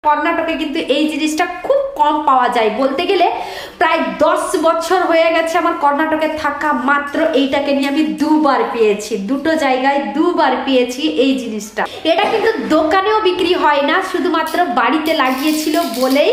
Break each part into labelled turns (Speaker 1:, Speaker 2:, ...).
Speaker 1: কর্ণাটকে কিন্তু এই জিনিসটা খুব কম পাওয়া যায়, বলতে গেলে প্রায় 10 বছর হয়ে গেছে আমার কর্ণাটকে থাকা, মাত্র এইটাকে নিয়ে আমি দুবার পেয়েছি, দুটো জায়গায় দুবার পেয়েছি এই জিনিসটা। এটা কিন্তু দোকানেও বিক্রি হয় না, শুধুমাত্র বাড়িতে লাগিয়েছিল বলেই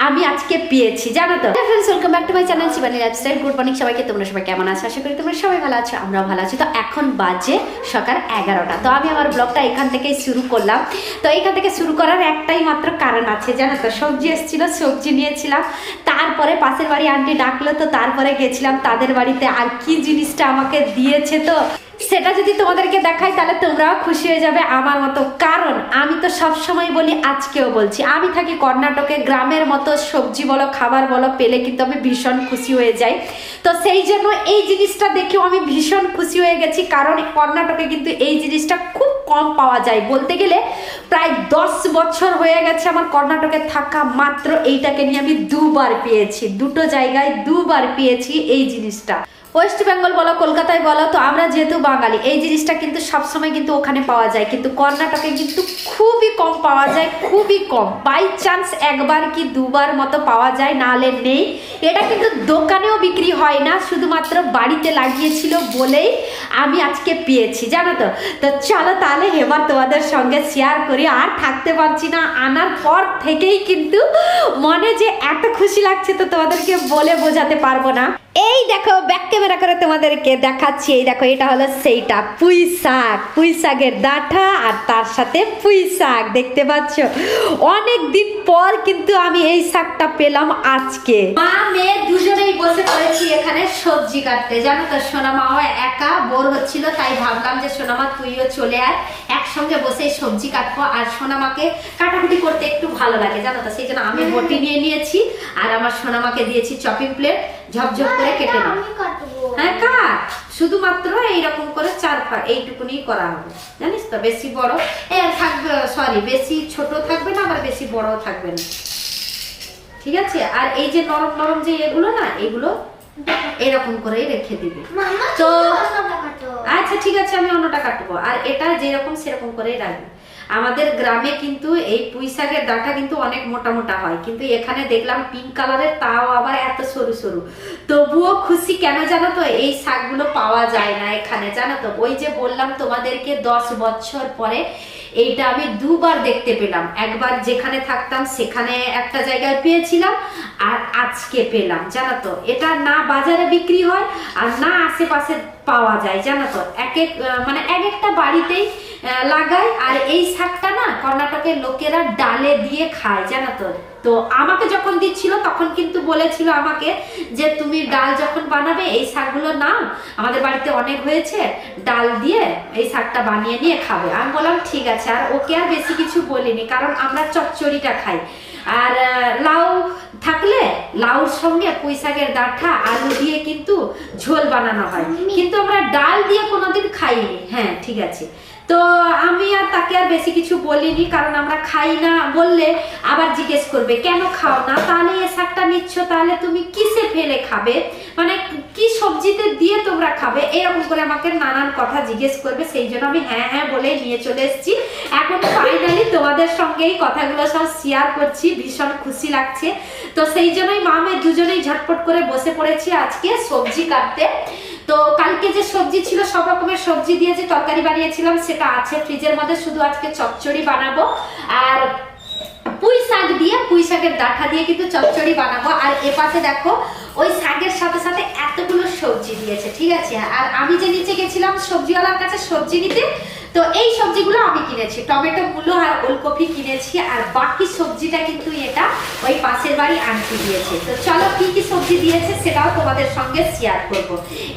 Speaker 1: আমি আজকে পেয়েছি, জানো তো। Friends, welcome back to my channel Shivani lifestyle. Good morning সবাইকে, তোমরা সবাই কেমন আছো? আশা করি তোমরা সবাই ভালো আছো, আমরাও ভালো আছি। তো এখন বাজে সকাল 11টা। তো আমি আমার ব্লগটা এখান থেকেই শুরু করলাম। তো এখান থেকে শুরু করার একটাই মাত্র কারণ আছে, জানো তো। সবজি এসেছিল, সবজি নিয়েছিলাম, তারপরে পাশের বাড়ি আন্টি ডাকলো, তো তারপরে গেছিলাম তাদের বাড়িতে। আর কি জিনিসটা আমাকে দিয়েছে, তো সেটা যদি তোমাদেরকে দেখাই তাহলে তোমরাও খুশি হয়ে যাবে আমার মতো। কারণ আমি তো সব সময় বলি, আজকেও বলছি, আমি থাকি কর্ণাটকে, গ্রামের মতো সবজি বলো খাবার বলো পেলে কিন্তু আমি ভীষণ খুশি হয়ে যাই। তো সেই জন্য এই জিনিসটা দেখেও আমি ভীষণ খুশি হয়ে গেছি, কারণ কর্ণাটকে কিন্তু এই জিনিসটা খুব কম পাওয়া যায়, বলতে গেলে প্রায় 10 বছর হয়ে গেছে আমার কর্ণাটকে থাকা, মাত্র এইটাকে নিয়ে আমি দুবার পেয়েছি, দুটো জায়গায় দুবার পেয়েছি এই জিনিসটা। ওয়েস্ট বেঙ্গল বলো কলকাতায় বলো, তো আমরা যেহেতু বাঙালি এই জিনিসটা কিন্তু সবসময় কিন্তু ওখানে পাওয়া যায়, কিন্তু কর্ণাটকে কিন্তু খুবই কম পাওয়া যায়, খুবই কম। বাই চান্স একবার কি দুবার মতো পাওয়া যায়, নাহলে নেই। এটা কিন্তু দোকানেও বিক্রি হয় না, শুধুমাত্র বাড়িতে লাগিয়েছিল বলেই আমি আজকে পেয়েছি, জানো তো। তো চলো তাহলে এবার তোমাদের সঙ্গে শেয়ার করি। আর থাকতে পারছি না, আনার পর থেকেই কিন্তু মনে যে এত খুশি লাগছে, তো তোমাদেরকে বলে বোঝাতে পারবো না। এই দেখো, ব্যাক ক্যামেরা করে তোমাদেরকে দেখাচ্ছি। এই দেখো, এটা হলো সেইটা পুঁই শাক, পুঁই শাকের ডাঁটা, আর তার সাথে পুঁই শাক, দেখতে পাচ্ছ। অনেক দিন পর কিন্তু আমি এই শাকটা পেলাম আজকে। মা মেয়ে দুজনেই বসে পড়েছি এখানে সবজি কাটতে, জানো তো। সোনামাও একা বোর হচ্ছিল, তাই ভাবলাম যে সোনামা তুইও চলে আয়, একসঙ্গে বসে সবজি কাটবো। আর সোনামাকে কাটাকুটি করতে একটু ভালো লাগে, জানো তো, সেই জন্য আমি বটি নিয়ে নিয়েছি, আর আমার সোনামাকে দিয়েছি চপিং প্লেট, ঝপঝপ করে কেটে নাও। হ্যাঁ কাট, শুধুমাত্র এইরকম করে 4 ফার এইটুকুনি করা হবে, জানিস তো। বেশি বড় থাকবে, সরি বেশি ছোট থাকবে না, আবার বেশি বড়ও থাকবে না, ঠিক আছে। আর এই যে নরম নরম যে এগুলো না, এগুলো এরকম করেই রেখে দিবি। তো আচ্ছা ঠিক আছে, আমি অন্যটা কাটবো, আর এটা যেরকম সেরকম করেই রাখবি। আমাদের গ্রামে কিন্তু এই পুঁই শাকের ডাঁটা কিন্তু অনেক মোটা মোটা হয়, কিন্তু এখানে দেখলাম পিঙ্ক কালারের, তাও আবার এত সরু সরু। তবুও খুশি কেন জানো তো, এই শাকগুলো পাওয়া যায় না এখানে, জানো তো। ওই যে বললাম তোমাদেরকে 10 বছর পরে এইটা আমি দুবার দেখতে পেলাম। একবার যেখানে থাকতাম সেখানে একটা জায়গায় পেয়েছিলাম, আর আজকে পেলাম, জানো তো। এটা না বাজারে বিক্রি হয় আর না আশেপাশে পাওয়া যায়, জানো তো। এক একটা বাড়িতেই লাগায়। আর এই শাকটা না কর্ণাটকের লোকেরা ডালে দিয়ে খায়, জানো তো। তো আমাকে যখন দিচ্ছিল তখন কিন্তু বলেছিল আমাকে যে তুমি ডাল যখন বানাবে এই শাকগুলো নাও, আমাদের বাড়িতে অনেক হয়েছে, ডাল দিয়ে এই শাকটা বানিয়ে নিয়ে খাবে। আমি বললাম ঠিক আছে, আর ওকে আর বেশি কিছু বলিনি, কারণ আমরা চচ্চড়িটা খাই। আর লাউ থাকলে লাউর সঙ্গে পুঁই শাকের ডাঁটা আলু দিয়ে কিন্তু ঝোল বানানো হয়, কিন্তু আমরা ডাল দিয়ে কোনোদিন খাইনি। হ্যাঁ ঠিক আছে। তো আমি আর তাকে আর বেশি কিছু বলিনি, কারণ আমরা খাই না বললে আবার জিজ্ঞেস করবে কেন খাও না, তাহলে এই শাকটা নিচ্ছ, তাহলে তুমি কিসে ফেলে খাবে, মানে কি সবজিতে দিয়ে তোমরা খাবে, এরকম করে আমাকে নানান কথা জিজ্ঞেস করবে। সেই জন্য আমি হ্যাঁ হ্যাঁ বলে নিয়ে চলে এসেছি। এখন ফাইনালি তোমাদের সঙ্গে এই কথাগুলো সব শেয়ার করছি, ভীষণ খুশি লাগছে। তো সেই জন্যই মা মেয়ে দুজনেই ঝটপট করে বসে পড়েছি আজকে সবজি কাটতে। তো কালকে যে সবজি ছিল, সব রকমের সবজি দিয়ে যে তরকারি বানিয়েছিলাম সেটা আছে ফ্রিজের মধ্যে, শুধু আজকে চচ্চড়ি বানাবো। আর পুঁই শাক দিয়ে, পুঁই শাকের ডাঁটা দিয়ে কিন্তু চচ্চড়ি বানাবো। আর এপাশে দেখো, ওই শাকের সাথে সাথে এতগুলো সবজি দিয়েছে, ঠিক আছে। আর আমি যে নিচে গেছিলাম সবজিওয়ালার কাছে সবজি নিতে, তো এই সবজিগুলো আমি কিনেছি, টমেটো, মূলো আর ওলকপি কিনেছি। আর বাকি সবজিটা কিন্তু এটা ওই পাশের বাড়ি আন্টি দিয়েছে। তো চলো কি কি সবজি দিয়েছে সেটাও তোমাদের সঙ্গে শেয়ার করব।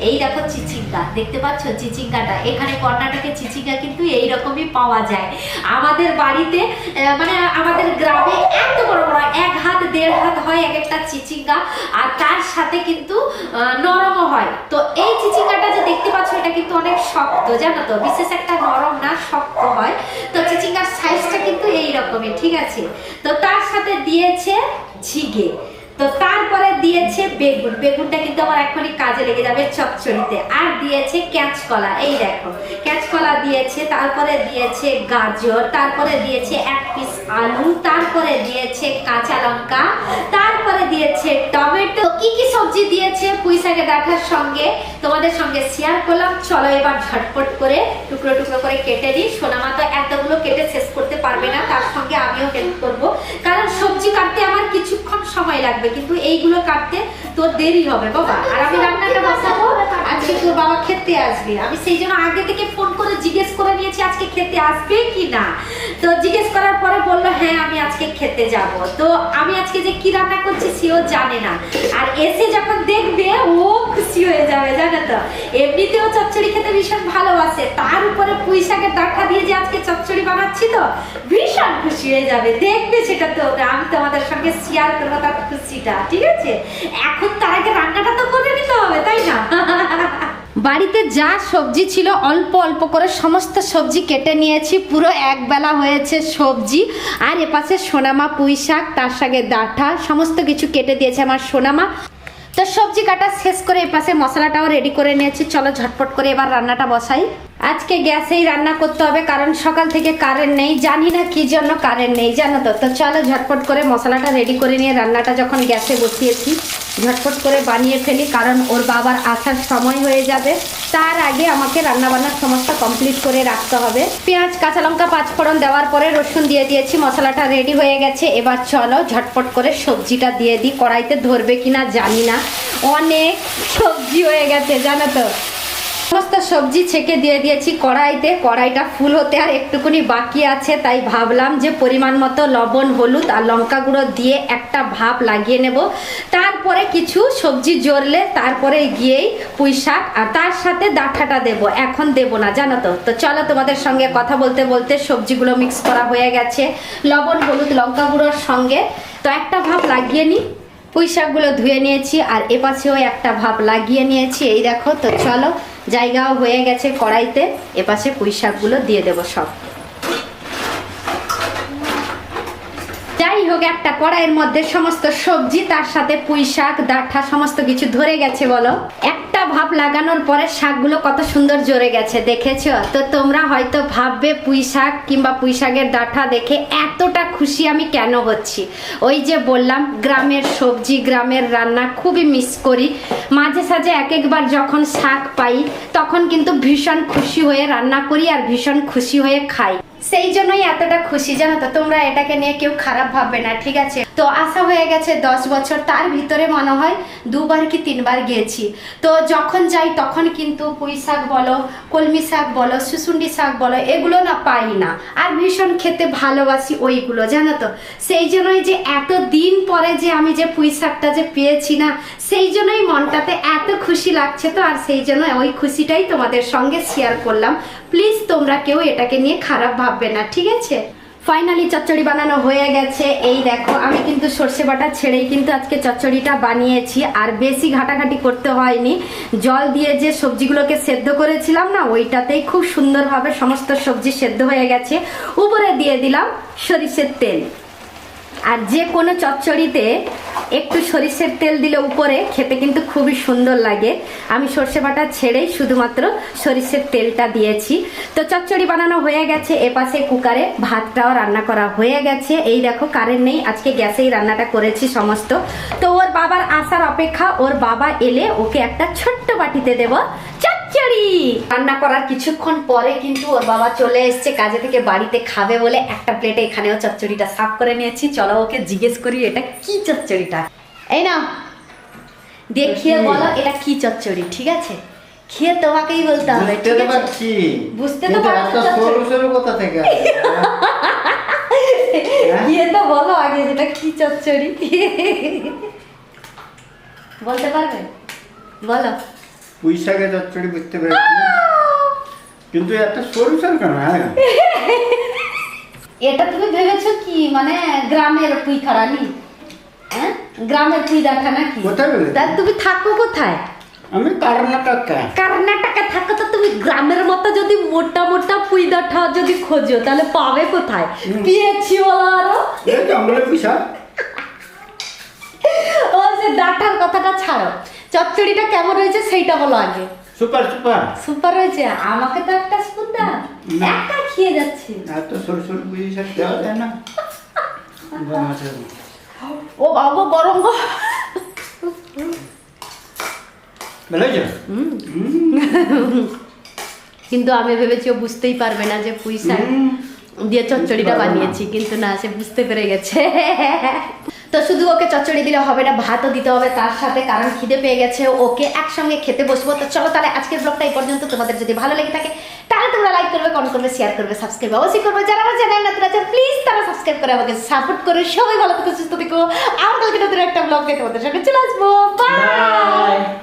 Speaker 1: এই দেখো চিচিঙ্গা, দেখতে পাচ্ছ চিচিঙ্গাটা, এখানে কর্ণাটকে চিচিঙ্গা কিন্তু এইরকমই পাওয়া যায়। আমাদের বাড়িতে আমাদের গ্রামে এত বড় বড় 1 হাত 1.5 হাত হয় এক একটা চিচিঙ্গা, আর তার সাথে কিন্তু নরমও হয়। তো এই চিচিঙ্গাটা যে দেখতে পাচ্ছ এটা কিন্তু অনেক শক্ত, জানো তো, বিশেষ একটা নরম না, শক্ত হয়। তো চিচিঙ্গার সাইজটা কিন্তু এই রকমই, ঠিক আছে। তো তার সাথে দিয়েছে ঝিঙে। তো তারপরে দিয়েছে বেগুন, বেগুনটা কিন্তু আমার এখনই কাজে লেগে যাবে চচ্চড়িতে। আর দিয়েছে কাঁচকলা, এই দেখো কাঁচকলা দিয়েছে, তারপরে দিয়েছে গাজর, তারপরে দিয়েছে 1 পিস আলু, তারপরে দিয়েছে কাঁচা লঙ্কা, তারপরে দিয়েছে টমেটো। কি কি সবজি দিয়েছে পুঁই শাকের ডাঁটার সঙ্গে তোমাদের সঙ্গে শেয়ার করলাম। চলো এবার ঝটপট করে টুকরো টুকরো করে কেটে দিই। সোনামা তো এতগুলো কেটে শেষ করতে পারবে না, তার সঙ্গে আমিও হেল্প করব, কারণ সবজি কাটতে আমার কিছুক্ষণ সময় লাগবে, কিন্তু এইগুলো কাটতে তোর দেরি হবে বাবা। আর আমি রান্নাটা বসাবো, আজকে তোর বাবা খেতে আসবে, আমি সেই জন্য আগে থেকে ফোন করে জিজ্ঞেস করে নিয়েছি আজকে খেতে আসবে কি না। তো জিজ্ঞেস করার পরে বললো হ্যাঁ আমি আজকে খেতে যাব। তো আমি আজকে যে কি রান্না করছি সেও জানে না, আর এসে যখন দেখবে ও খুশি হয়ে যাবে, জানো তো। এমনিতেও চচ্চড়ি খেতে ভীষণ ভালোবাসে, তার উপরে পুঁই শাকের ডাঁটা দিয়ে যে আজকে চচ্চড়ি বানাচ্ছি তো ভীষণ খুশি হয়ে যাবে, দেখবে সেটা। তো আমি তোমাদের সঙ্গে শেয়ার করবো তার খুশিটা, ঠিক আছে। এখন তার আগে রান্নাটা তো করে নিতে হবে, তাই না? বাড়িতে যা সবজি ছিল অল্প অল্প করে সমস্ত সবজি কেটে নিয়েছি, পুরো একবেলা হয়েছে সবজি। আর এপাশে সোনামা পুঁই শাক, তার সঙ্গে ডাঁটা সমস্ত কিছু কেটে দিয়েছে আমার সোনামা। তো সবজি কাটা শেষ করে এপাশে মশলাটাও রেডি করে নিয়েছি। চলো ঝটপট করে এবার রান্নাটা বসাই। আজকে গ্যাসেই রান্না করতে হবে, কারণ সকাল থেকে কারেন্ট নেই, জানি না কি জন্য কারেন্ট নেই, জানো তো। তো চলো ঝটপট করে মশলাটা রেডি করে নিয়ে রান্নাটা যখন গ্যাসে বসিয়েছি ঝটপট করে বানিয়ে ফেলি, কারণ ওর বাবার আসার সময় হয়ে যাবে। তার আগে আমাকে রান্নাবান্নার সমস্ত কমপ্লিট করে রাখতে হবে। পেঁয়াজ, কাঁচা লঙ্কা, 5 ফোড়ন দেওয়ার পরে রসুন দিয়ে দিয়েছি, মশলাটা রেডি হয়ে গেছে। এবার চলো ঝটপট করে সবজিটা দিয়ে দিই। কড়াইতে ধরবে কিনা জানি না, অনেক সবজি হয়ে গেছে জানো তো। সমস্ত সবজি ছেঁকে দিয়ে দিয়েছি কড়াইতে। কড়াইটা ফুল হতে আর একটুকুনি বাকি আছে, তাই ভাবলাম যে পরিমাণ মতো লবণ, হলুদ আর লঙ্কা গুঁড়ো দিয়ে একটা ভাপ লাগিয়ে নেব। তারপরে কিছু সবজি জড়লে তারপরে গিয়েই পুঁই শাক আর তার সাথে ডাঁটাটা দেব, এখন দেব না জানো তো। তো চলো তোমাদের সঙ্গে কথা বলতে বলতে সবজিগুলো মিক্স করা হয়ে গেছে লবণ, হলুদ, লঙ্কা গুঁড়োর সঙ্গে। তো একটা ভাপ লাগিয়ে নিই। পুঁই শাকগুলো ধুয়ে নিয়েছি আর এপাশেও একটা ভাপ লাগিয়ে নিয়েছি, এই দেখো। তো চলো, জায়গাও হয়ে গেছে কড়াইতে, এপাশে পুঁই শাকগুলো দিয়ে দেবো সব। যাই হোক, একটা কড়াইয়ের মধ্যে সমস্ত সবজি, তার সাথে পুঁই শাক, ডাঁটা সমস্ত কিছু ধরে গেছে বলো। একটা ভাপ লাগানোর পরে শাকগুলো কত সুন্দর জড়ে গেছে, দেখেছো তো। তোমরা হয়তো ভাববে পুঁই শাক কিংবা পুঁই শাকের ডাঁটা দেখে এতটা খুশি আমি কেন হচ্ছি। ওই যে বললাম, গ্রামের সবজি, গ্রামের রান্না খুবই মিস করি। মাঝে সাঝে এক একবার যখন শাক পাই তখন কিন্তু ভীষণ খুশি হয়ে রান্না করি আর ভীষণ খুশি হয়ে খাই। সেই জন্যই এতটা খুশি জানো তো। তোমরা এটাকে নিয়ে কেউ খারাপ ভাববে না, ঠিক আছে। তো আসা হয়ে গেছে 10 বছর, তার ভিতরে মনে হয় 2 বার কি 3 বার গিয়েছি। তো যখন যাই তখন কিন্তু পুঁই শাক বলো, কলমি শাক বলো, সুসুন্ডি শাক বলো, এগুলো না পাই না। আর ভীষণ খেতে ভালোবাসি ওইগুলো জানো তো। সেই জন্যই যে এত দিন পরে যে আমি যে পুঁই শাকটা যে পেয়েছি না, সেই জন্যই মনটাতে এত খুশি লাগছে। তো আর সেই জন্য ওই খুশিটাই তোমাদের সঙ্গে শেয়ার করলাম। প্লিজ তোমরা কেউ এটাকে নিয়ে খারাপ ভাববে না, ঠিক আছে। ফাইনালি চচ্চড়ি বানানো হয়ে গেছে। এই দেখো, আমি কিন্তু সর্ষে বাটা ছেড়েই কিন্তু আজকে চচ্চড়িটা বানিয়েছি, আর বেশি ঘাটাঘাটি করতে হয়নি। জল দিয়ে যে সবজিগুলোকে সেদ্ধ করেছিলাম না, ওইটাতেই খুব সুন্দরভাবে সমস্ত সবজি সেদ্ধ হয়ে গেছে। উপরে দিয়ে দিলাম সরিষার তেল। আর যে কোনো চচ্চড়িতে একটু সরিষার তেল দিলে উপরে খেতে কিন্তু খুবই সুন্দর লাগে। আমি সর্ষে বাটা ছেড়েই শুধুমাত্র সরিষার তেলটা দিয়েছি। তো চচ্চড়ি বানানো হয়ে গেছে। এপাশে কুকারে ভাতটাও রান্না করা হয়ে গেছে। এই দেখো, কারেন্ট নেই, আজকে গ্যাসেই রান্নাটা করেছি সমস্ত। তো ওর বাবার আসার অপেক্ষা, ওর বাবা এলে ওকে একটা ছোট্ট বাটিতে দেব চচ্চড়ি। রান্না করার কিছুক্ষণ পরে কিন্তু ওর বাবা চলে এসছে কাজে থেকে, বাড়িতে খাবে বলে একটা প্লেটে এখানেও চচ্চড়িটা সাফ করে নিয়েছি। চলো ওকে জিজ্ঞেস করি এটা কি চচ্চড়িটা। এই না, দেখিয়ে বলো এটা কি চচ্চড়ি, ঠিক আছে। খেয়ে তোমাকেই বলতে হবে, ঠিক আছে। বুঝতে তো পারছো কোথা থেকে গিয়ে তো বলো আগে যেটা কি চচ্চড়ি। বলতে পারবে? বলো।
Speaker 2: পুঁই শাকের চচ্চড়ি বুঝতে পেরেছি, কিন্তু একটা সরষের কেন?
Speaker 1: এটা তুমি ভেবেছো কি মানে গ্রামের পুঁই খাড়ালি? হ্যাঁ, গ্রামের পুঁই ডাঁটা নাকি?
Speaker 2: কোথায় বলে?
Speaker 1: তা তুমি থাকো কোথায়?
Speaker 2: আমি কর্ণাটকা।
Speaker 1: কর্ণাটকা থাকো, তো তুমি গ্রামের মতো যদি মোটা মোটা পুঁই ডাঁটা যদি খোঁজো তাহলে পাবে কোথায়? পেয়েছি বলো আরো।
Speaker 2: এই জঙ্গলে পুঁই শাক।
Speaker 1: যে ডাটার কথাটা ছাড়ো, চচ্চড়িটা কেমন হয়েছে সেইটা বলো আগে।
Speaker 2: Super super.
Speaker 1: সুপার হয়েছে। আমাকে তো একটা স্পুন দাও, একা খেয়ে যাচ্ছে।
Speaker 2: এত সরু সরু বুঝি সব দেওয়া যায় না।
Speaker 1: ও বাবা গরম গো।
Speaker 2: ভালো হয়েছে?
Speaker 1: কিন্তু আমি ভেবেছি ও বুঝতেই পারবে না যে পুঁই শাক দিয়ে চচ্চড়িটা বানিয়েছি, কিন্তু না, সে বুঝতে পেরে গেছে। তো শুধু ওকে চচ্চড়ি দিলে হবে না, ভাতও দিতে হবে তার সাথে, কারণ খিদে পেয়ে গেছে, ওকে একসঙ্গে খেতে বসবো। তো চলো তাহলে আজকের ব্লগটা এই পর্যন্ত। তোমাদের যদি ভালো লেগে থাকে তাহলে তোমরা লাইক করবে, কমেন্ট করবে, শেয়ার করবে, সাবস্ক্রাইব অবশ্যই করবে। যারা আমার চ্যানেল নতুন আছে প্লিজ তারা সাবস্ক্রাইব করে আমাকে সাপোর্ট করে। সবাই ভালো থেকো, সুস্থ থেকো। আর কালকে নতুন একটা ব্লগ দেখে তোমাদের সঙ্গে চলে আসবো। বাই।